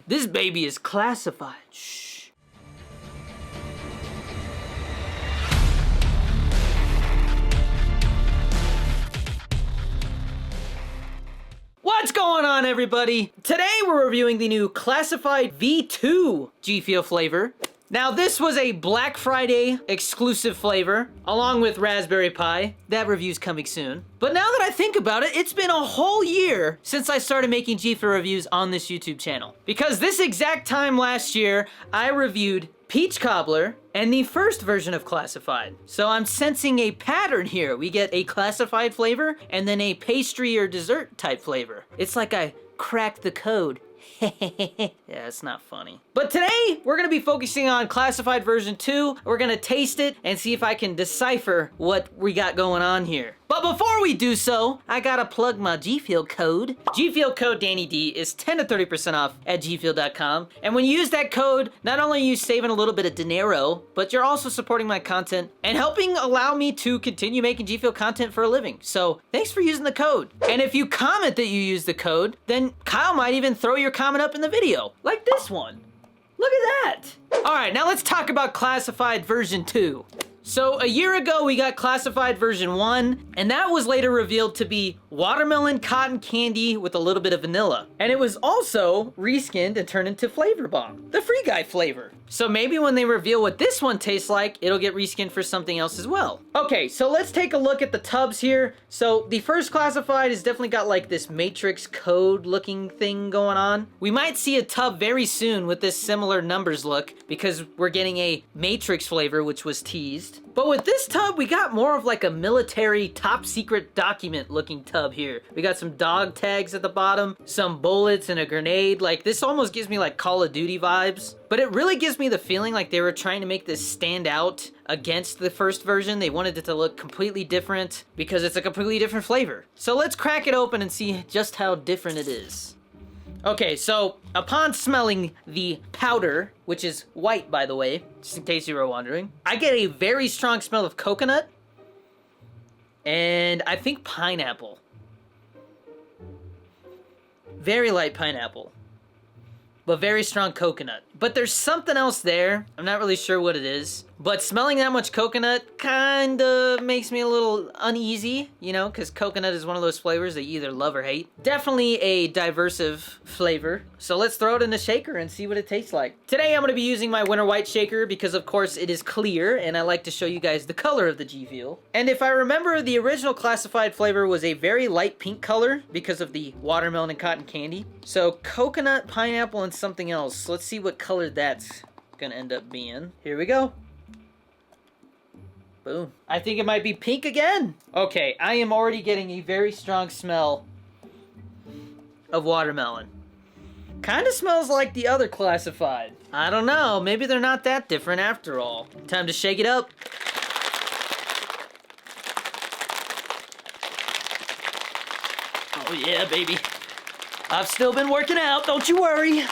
This baby is classified. Shh. What's going on, everybody? Today we're reviewing the new Classified V2 GFUEL Flavor. Now, this was a Black Friday exclusive flavor, along with Raspberry Pi. That review's coming soon. But now that I think about it, it's been a whole year since I started making GFUEL reviews on this YouTube channel. Because this exact time last year, I reviewed Peach Cobbler and the first version of Classified. So I'm sensing a pattern here. We get a Classified flavor and then a pastry or dessert type flavor. It's like I cracked the code. Yeah, it's not funny. But today, we're gonna be focusing on Classified version 2. We're gonna taste it and see if I can decipher what we got going on here. But before we do so, I gotta plug my GFUEL code. GFUEL code DannyD is 10 to 30% off at gfuel.com. And when you use that code, not only are you saving a little bit of dinero, but you're also supporting my content and helping allow me to continue making GFUEL content for a living. So thanks for using the code. And if you comment that you use the code, then Kyle might even throw your comment up in the video, like this one. Look at that. All right, now let's talk about Classified version 2. So a year ago, we got Classified version 1, and that was later revealed to be watermelon cotton candy with a little bit of vanilla. And it was also reskinned and turned into Flavor Bomb, the Free Guy flavor. So maybe when they reveal what this one tastes like, it'll get reskinned for something else as well. Okay, so let's take a look at the tubs here. So the first Classified has definitely got like this matrix code looking thing going on. We might see a tub very soon with this similar numbers look because we're getting a matrix flavor, which was teased. But with this tub, we got more of like a military top secret document looking tub here. We got some dog tags at the bottom, some bullets and a grenade. Like this almost gives me like Call of Duty vibes. But it really gives me the feeling like they were trying to make this stand out against the first version. They wanted it to look completely different because it's a completely different flavor. So let's crack it open and see just how different it is. Okay, so upon smelling the powder, which is white, by the way, just in case you were wondering, I get a very strong smell of coconut and I think pineapple. Very light pineapple, but very strong coconut. But there's something else there. I'm not really sure what it is. But smelling that much coconut kind of makes me a little uneasy, you know, because coconut is one of those flavors that you either love or hate. Definitely a diversive flavor. So let's throw it in the shaker and see what it tastes like. Today I'm going to be using my Winter White shaker because of course it is clear and I like to show you guys the color of the GFUEL. And if I remember, the original Classified flavor was a very light pink color because of the watermelon and cotton candy. So coconut, pineapple, and something else. Let's see what color that's going to end up being. Here we go. Boom. I think it might be pink again. Okay, I am already getting a very strong smell of watermelon. Kind of smells like the other Classified. I don't know, maybe they're not that different after all. Time to shake it up. Oh yeah, baby. I've still been working out, don't you worry.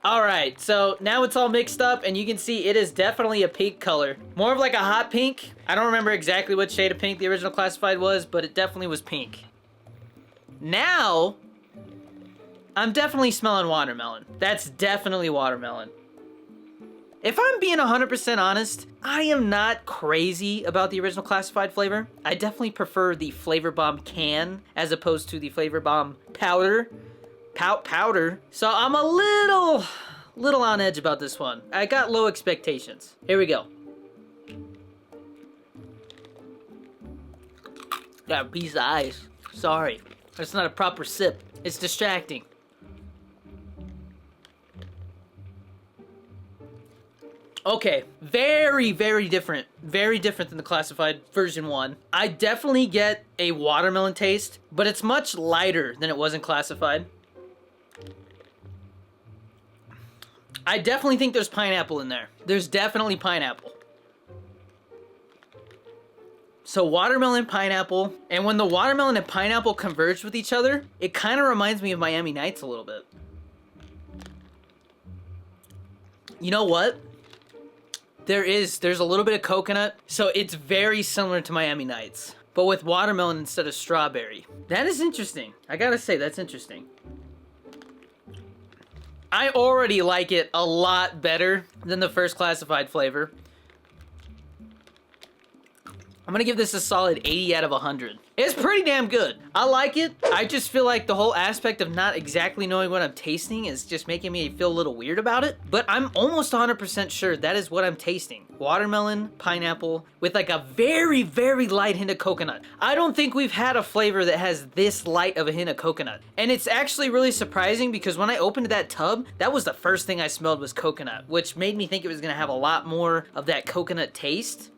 Alright, so now it's all mixed up and you can see it is definitely a pink color. More of like a hot pink. I don't remember exactly what shade of pink the original Classified was, but it definitely was pink. Now, I'm definitely smelling watermelon. That's definitely watermelon. If I'm being 100% honest, I am not crazy about the original Classified flavor. I definitely prefer the Flavor Bomb can as opposed to the Flavor Bomb powder. Powder. So I'm a little on edge about this one. I got low expectations. Here we go. Got a piece of ice. Sorry. That's not a proper sip. It's distracting. Okay, very, very different. Very different than the Classified version 1. I definitely get a watermelon taste, but it's much lighter than it was in Classified. I definitely think there's pineapple in there. There's definitely pineapple. So watermelon, pineapple, and when the watermelon and pineapple converge with each other, it kind of reminds me of Miami Nights a little bit. You know what? There's a little bit of coconut, so it's very similar to Miami Nights, but with watermelon instead of strawberry. That is interesting. I gotta say, that's interesting. I already like it a lot better than the first classified flavor. I'm gonna give this a solid 80 out of 100. It's pretty damn good. I like it. I just feel like the whole aspect of not exactly knowing what I'm tasting is just making me feel a little weird about it. But I'm almost 100% sure that is what I'm tasting. Watermelon, pineapple, with like a very, very light hint of coconut. I don't think we've had a flavor that has this light of a hint of coconut. And it's actually really surprising because when I opened that tub, that was the first thing I smelled was coconut, which made me think it was gonna have a lot more of that coconut taste.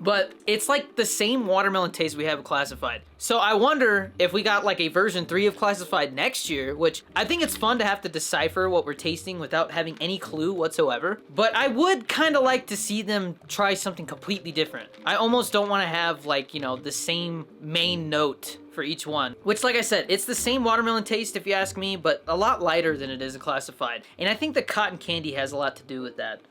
But it's like the same watermelon taste we have with Classified. So I wonder if we got like a version 3 of Classified next year, which I think it's fun to have to decipher what we're tasting without having any clue whatsoever. But I would kind of like to see them try something completely different. I almost don't want to have like, you know, the same main note for each one. Which, like I said, it's the same watermelon taste if you ask me, but a lot lighter than it is in Classified. And I think the cotton candy has a lot to do with that.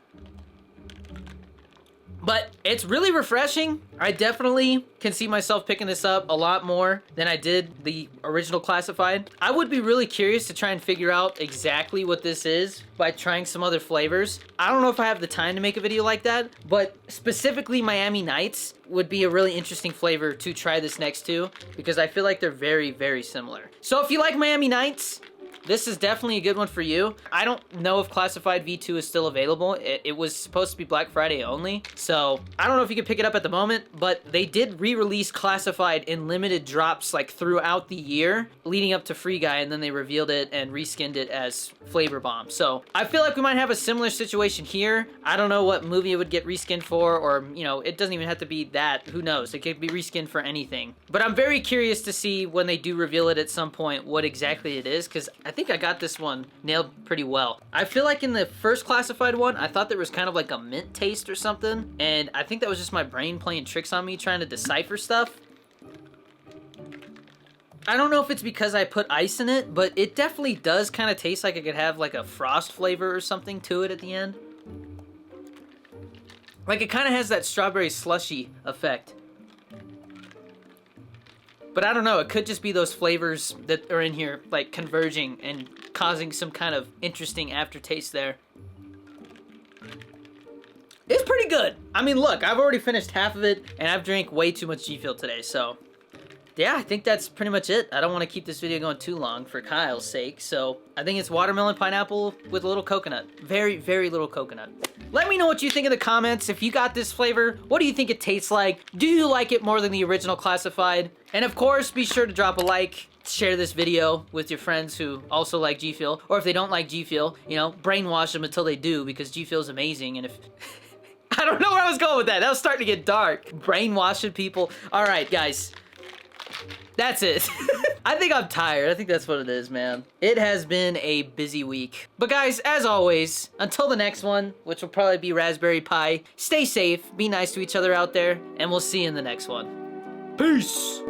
But it's really refreshing. I definitely can see myself picking this up a lot more than I did the original Classified. I would be really curious to try and figure out exactly what this is by trying some other flavors. I don't know if I have the time to make a video like that, but specifically Miami Nights would be a really interesting flavor to try this next to because I feel like they're very, very similar. So if you like Miami Nights, this is definitely a good one for you. I don't know if Classified V2 is still available. It was supposed to be Black Friday only. So I don't know if you can pick it up at the moment, but they did re-release Classified in limited drops like throughout the year leading up to Free Guy, and then they revealed it and reskinned it as Flavor Bomb. So I feel like we might have a similar situation here. I don't know what movie it would get reskinned for, or, you know, it doesn't even have to be that. Who knows? It could be reskinned for anything. But I'm very curious to see when they do reveal it at some point what exactly it is, because I think I got this one nailed pretty well. I feel like in the first Classified one, I thought there was kind of like a mint taste or something, and I think that was just my brain playing tricks on me trying to decipher stuff. I don't know if it's because I put ice in it, but it definitely does kind of taste like it could have like a frost flavor or something to it at the end. Like it kind of has that strawberry slushy effect. But I don't know, it could just be those flavors that are in here, like, converging and causing some kind of interesting aftertaste there. It's pretty good. I mean, look, I've already finished half of it, and I've drank way too much G-Fuel today, so yeah, I think that's pretty much it. I don't want to keep this video going too long for Kyle's sake, so I think it's watermelon pineapple with a little coconut. Very, very little coconut. Let me know what you think in the comments. If you got this flavor, what do you think it tastes like? Do you like it more than the original Classified? And of course, be sure to drop a like, share this video with your friends who also like G-Fuel, or if they don't like G-Fuel, you know, brainwash them until they do, because G-Fuel is amazing. And if I don't know where I was going with that. That was starting to get dark. Brainwashing people. All right, guys. That's it. I think I'm tired. I think that's what it is, man. It has been a busy week. But guys, as always, until the next one, which will probably be Raspberry Pi, stay safe, be nice to each other out there, and we'll see you in the next one. Peace!